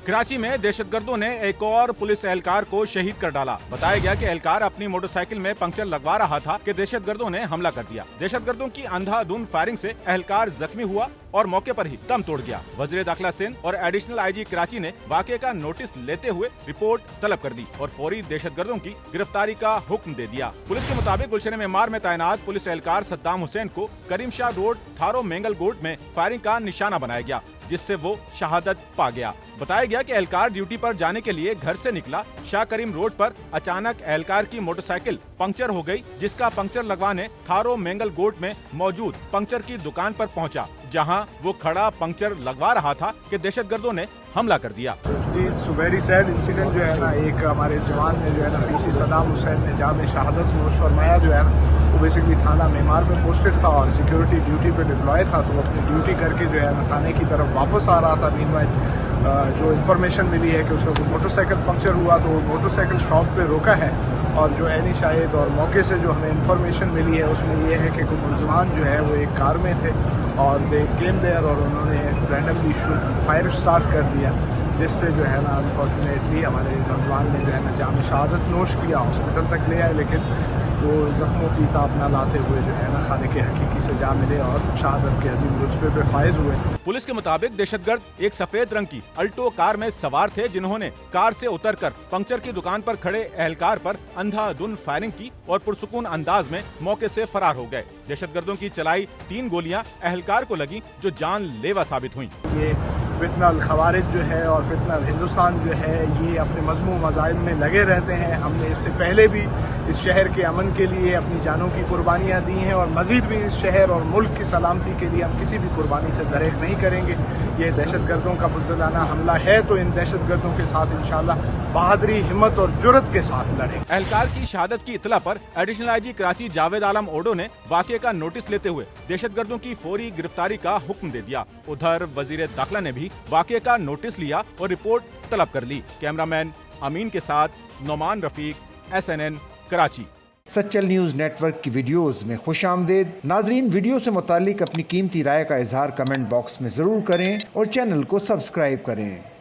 कराची में दहशतगर्दों ने एक और पुलिस एहलकार को शहीद कर डाला। बताया गया कि एहलकार अपनी मोटरसाइकिल में पंक्चर लगवा रहा था कि दहशतगर्दों ने हमला कर दिया। दहशतगर्दों की अंधाधुंध फायरिंग से एहलकार जख्मी हुआ और मौके पर ही दम तोड़ गया। वज़ीर दाखिला सिंध और एडिशनल आईजी कराची ने वाक़े का नोटिस लेते हुए रिपोर्ट तलब कर दी और फौरी दहशतगर्दों की गिरफ्तारी का हुक्म दे दिया। पुलिस के मुताबिक गुलशन मेमार में तैनात पुलिस एहलकार सद्दाम हुसैन को करीम शाह रोड थारो मेंगल गोट में फायरिंग का निशाना बनाया गया, जिससे वो शहादत पा गया। बताया गया कि एहलकार ड्यूटी पर जाने के लिए घर से निकला। शाह करीम रोड पर अचानक एहलकार की मोटरसाइकिल पंक्चर हो गई, जिसका पंक्चर लगवाने थारो मेंगल गोट में मौजूद पंक्चर की दुकान पर पहुंचा, जहां वो खड़ा पंक्चर लगवा रहा था कि दहशतगर्दों ने हमला कर दिया। जी, वेरी सैड इंसिडेंट जो है ना, एक हमारे जवान ने जो है ना पीसी सद्दाम हुसैन ने जहाँ में शहादत नोश फरमाया जो है ना, वो बेसिकली थाना मेमार में पोस्टेड था और सिक्योरिटी ड्यूटी पे डिप्लॉय था। तो वो अपनी ड्यूटी करके जो है ना थाने की तरफ वापस आ रहा था। मीनवाइल जो इन्फॉर्मेशन मिली है कि उसका मोटरसाइकिल पंक्चर हुआ, तो वो मोटरसाइकिल शॉप पे रोका है और जो ऐनी शाहिद और मौके से जो हमें इन्फॉर्मेशन मिली है उसमें ये है कि कुछ मुलजमान जो है वो एक कार में थे और दे केम देयर और उन्होंने रैंडमली फायर स्टार्ट कर दिया, जिससे जो है ना अनफॉर्चुनेटली हमारे नौजवान ने जो है ना जाम शहादत नोश किया। हॉस्पिटल तक ले आए, लेकिन वो जख्मों की ताब न लाते हुए जो है ना खाने के हकीकी से जा मिले और शहादत के अजीम रुतबे पे फायज हुए। पुलिस के मुताबिक दहशतगर्द एक सफेद रंग की अल्टो कार में सवार थे, जिन्होंने कार से उतरकर पंक्चर की दुकान पर खड़े एहलकार पर अंधाधुंध फायरिंग की और पुरसुकून अंदाज में मौके से फरार हो गए। दहशतगर्दों की चलाई 3 गोलियां एहलकार को लगी, जो जानलेवा साबित हुई। ये फितना खवारिज जो है और फितना हिंदुस्तान जो है, ये अपने मजमू मज़ाहिब में लगे रहते हैं। हमने इससे पहले भी इस शहर के अमन के लिए अपनी जानों की कुर्बानियाँ दी हैं और मज़ीद भी इस शहर और मुल्क की सलामती के लिए हम किसी भी कुर्बानी से दरेक नहीं करेंगे। ये दहशतगर्दों का बुज़दिलाना हमला है, तो इन दहशतगर्दों के साथ इंशाअल्लाह बहादुरी, हिम्मत और जुर्रत के साथ लड़ें। एहलकार की शहादत की इतला पर एडिशनल आईजी कराची जावेद आलम ओडो ने वाक़े का नोटिस लेते हुए दहशतगर्दों की फौरी गिरफ्तारी का हुक्म दे दिया। उधर वज़ीर दाखिला ने भी वाक़े का नोटिस लिया और रिपोर्ट तलब कर ली। कैमरामैन अमीन के साथ Noman Rafiq, SNN Karachi. Sachal news network की वीडियोस में खुशामदीद। नाजरीन, वीडियो से मुतालिक अपनी कीमती राय का इजहार कमेंट बॉक्स में ज़रूर करें और चैनल को सब्सक्राइब करें।